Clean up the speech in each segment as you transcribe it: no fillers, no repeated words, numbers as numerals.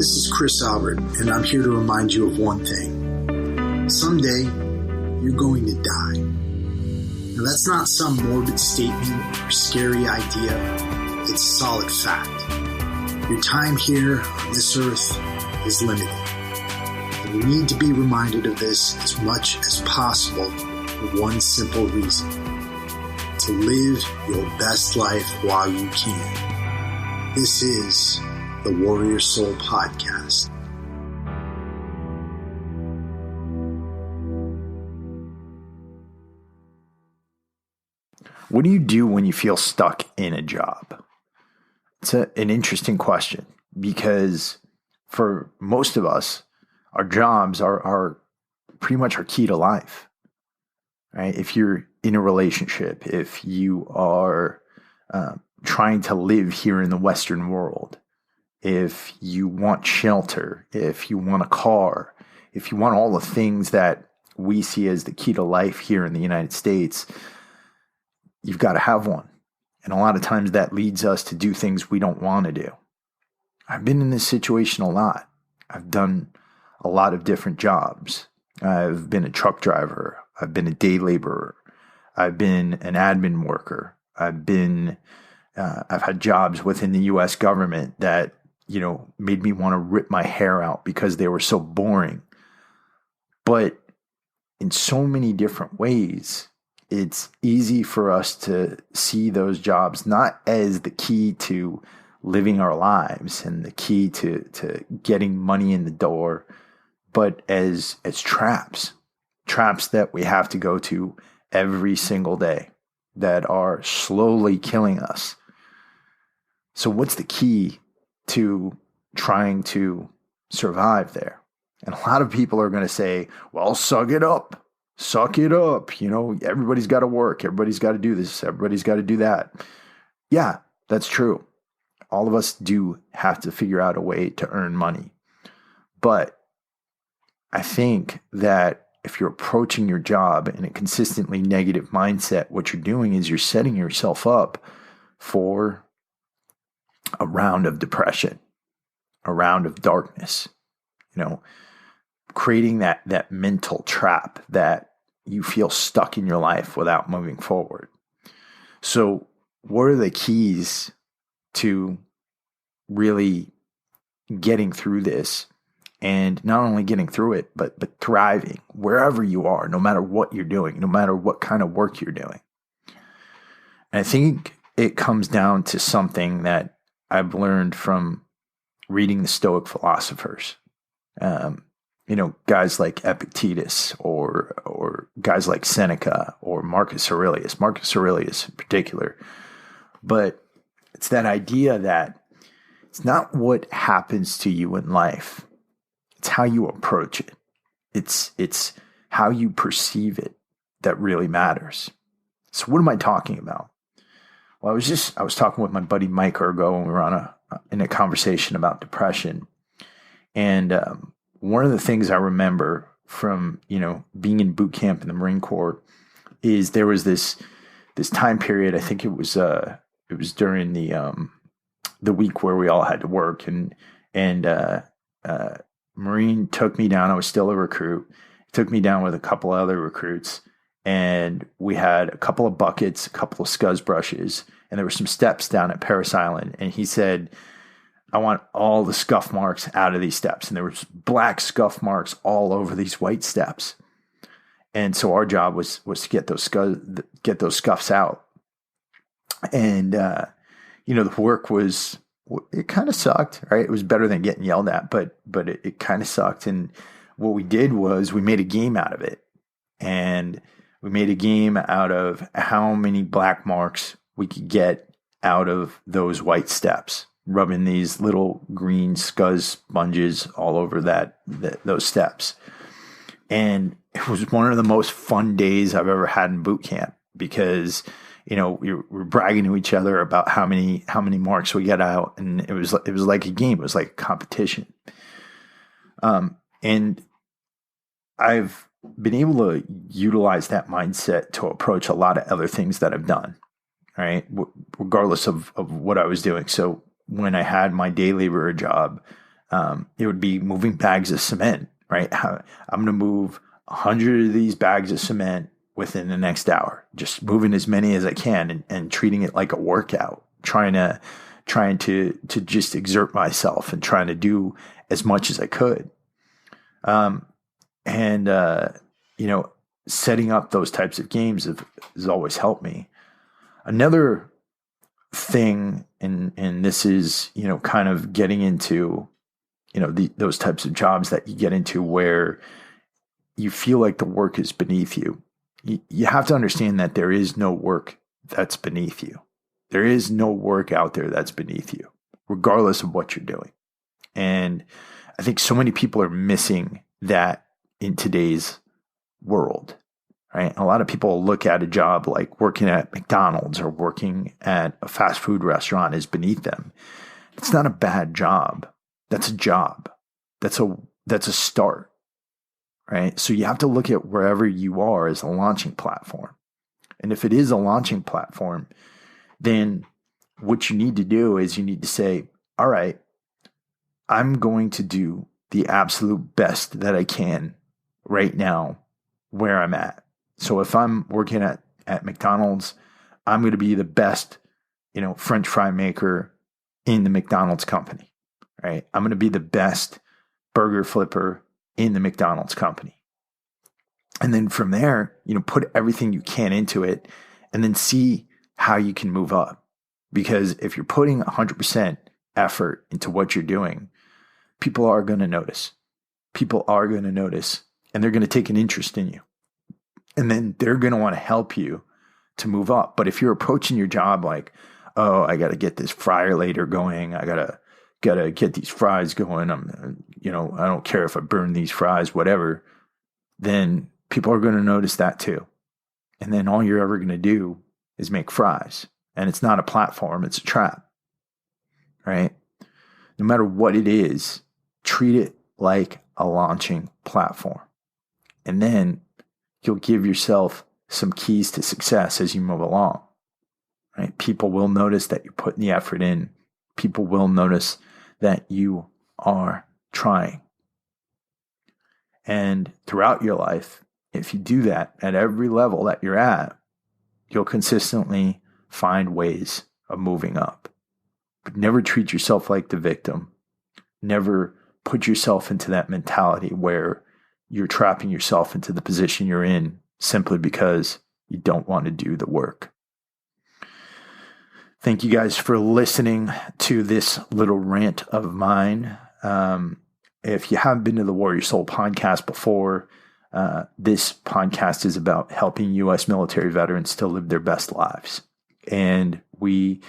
This is Chris Albert, and I'm here to remind you of one thing. Someday, you're going to die. Now, that's not some morbid statement or scary idea. It's solid fact. Your time here on this earth is limited. And you need to be reminded of this as much as possible for one simple reason. To live your best life while you can. This is the Warrior Soul Podcast. What do you do when you feel stuck in a job? It's an interesting question because for most of us, our jobs are pretty much our key to life, right? If you're in a relationship, if you are trying to live here in the Western world, if you want shelter, if you want a car, if you want all the things that we see as the key to life here in the United States, you've got to have one. And a lot of times that leads us to do things we don't want to do. I've been in this situation a lot. I've done a lot of different jobs. I've been a truck driver. I've been a day laborer. I've been an admin worker. I've had jobs within the U.S. government that, made me want to rip my hair out because they were so boring. But in so many different ways, it's easy for us to see those jobs not as the key to living our lives and the key to getting money in the door, but as traps that we have to go to every single day that are slowly killing us. So what's the key to trying to survive there? And a lot of people are going to say, well, suck it up. Everybody's got to work. Everybody's got to do this. Everybody's got to do that. Yeah, that's true. All of us do have to figure out a way to earn money. But I think that if you're approaching your job in a consistently negative mindset, what you're doing is you're setting yourself up for a round of depression, a round of darkness, creating that mental trap that you feel stuck in your life without moving forward. So what are the keys to really getting through this? And not only getting through it, but thriving wherever you are, no matter what you're doing, no matter what kind of work you're doing. And I think it comes down to something that I've learned from reading the Stoic philosophers. Guys like Epictetus or guys like Seneca or Marcus Aurelius in particular. But it's that idea that it's not what happens to you in life. It's how you approach it. It's how you perceive it that really matters. So what am I talking about? Well, I was talking with my buddy Mike Ergo, and we were in a conversation about depression. And one of the things I remember from, being in boot camp in the Marine Corps is there was this time period. I think it was during the week where we all had to work, and Marine took me down. I was still a recruit. He took me down with a couple other recruits, and we had a couple of buckets, a couple of scuzz brushes, and there were some steps down at Parris Island. And he said, I want all the scuff marks out of these steps. And there was black scuff marks all over these white steps. And so our job was to get those scuffs out. And, the work it kind of sucked, right? It was better than getting yelled at, but it kind of sucked. And what we did was we made a game out of it. And we made a game out of how many black marks we could get out of those white steps, rubbing these little green scuzz sponges all over those steps. And it was one of the most fun days I've ever had in boot camp because, we're bragging to each other about how many marks we get out. And it was like a game. It was like a competition. And I've been able to utilize that mindset to approach a lot of other things that I've done, right? Regardless of what I was doing. So when I had my day laborer job, It would be moving bags of cement, right? I'm going to move 100 of these bags of cement within the next hour, just moving as many as I can and treating it like a workout, trying to just exert myself and trying to do as much as I could. Setting up those types of games has always helped me. Another thing, and this is, kind of getting into, those types of jobs that you get into where you feel like the work is beneath you. You have to understand that there is no work that's beneath you. There is no work out there that's beneath you, regardless of what you're doing. And I think so many people are missing that in today's world, right? A lot of people look at a job like working at McDonald's or working at a fast food restaurant as beneath them. It's not a bad job. That's a job. That's a start, right? So you have to look at wherever you are as a launching platform. And if it is a launching platform, then what you need to do is you need to say, all right, I'm going to do the absolute best that I can right now where I'm at. So if I'm working at McDonald's, I'm going to be the best, French fry maker in the McDonald's company, right? I'm going to be the best burger flipper in the McDonald's company. And then from there, put everything you can into it and then see how you can move up. Because if you're putting 100% effort into what you're doing, people are going to notice. People are going to notice, and they're going to take an interest in you. And then they're going to want to help you to move up. But if you're approaching your job like, oh, I got to get this fryer later going. I gotta get these fries going. I don't care if I burn these fries, whatever. Then people are going to notice that too. And then all you're ever going to do is make fries. And it's not a platform, it's a trap, right? No matter what it is, treat it like a launching platform. And then you'll give yourself some keys to success as you move along, right? People will notice that you're putting the effort in. People will notice that you are trying. And throughout your life, if you do that at every level that you're at, you'll consistently find ways of moving up. But never treat yourself like the victim. Never put yourself into that mentality where you're trapping yourself into the position you're in simply because you don't want to do the work. Thank you guys for listening to this little rant of mine. If you haven't been to the Warrior Soul podcast before, this podcast is about helping U.S. military veterans to live their best lives. And we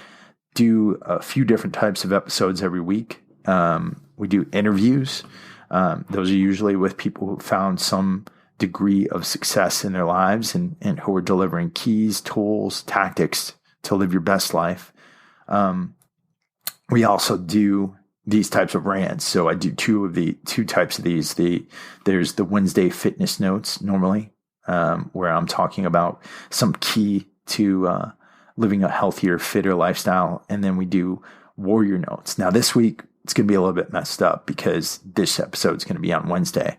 do a few different types of episodes every week. We do interviews. Those are usually with people who found some degree of success in their lives and who are delivering keys, tools, tactics to live your best life. We also do these types of rants. So I do two types of these. There's the Wednesday fitness notes normally, where I'm talking about some key to living a healthier, fitter lifestyle. And then we do warrior notes. Now this week it's going to be a little bit messed up because this episode is going to be on Wednesday,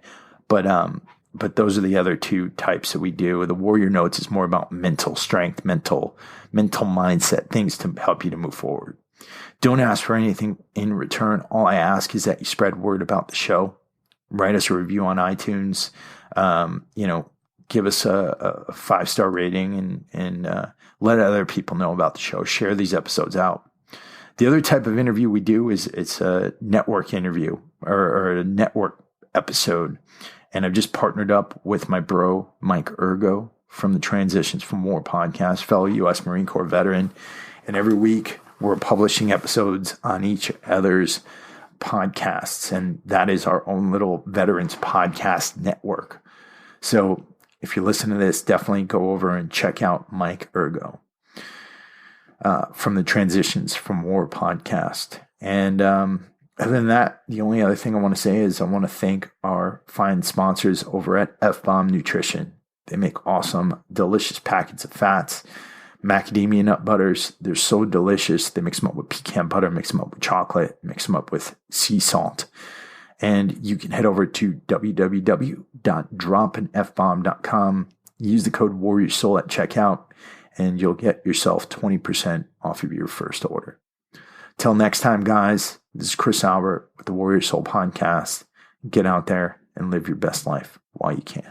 but those are the other two types that we do. The warrior notes is more about mental strength, mental mindset, things to help you to move forward. Don't ask for anything in return. All I ask is that you spread word about the show. Write us a review on iTunes. Give us a 5-star rating and let other people know about the show. Share these episodes out. The other type of interview we do is it's a network interview or a network episode. And I've just partnered up with my bro, Mike Ergo, from the Transitions from War podcast, fellow U.S. Marine Corps veteran. And every week we're publishing episodes on each other's podcasts. And that is our own little veterans podcast network. So if you listen to this, definitely go over and check out Mike Ergo from the Transitions from War podcast. And other than that, the only other thing I want to say is I want to thank our fine sponsors over at F-Bomb Nutrition. They make awesome, delicious packets of fats, macadamia nut butters. They're so delicious. They mix them up with pecan butter, mix them up with chocolate, mix them up with sea salt. And you can head over to www.droppinfbomb.com. Use the code Warrior Soul at checkout, and you'll get yourself 20% off of your first order. Till next time, guys, this is Chris Albert with the Warrior Soul Podcast. Get out there and live your best life while you can.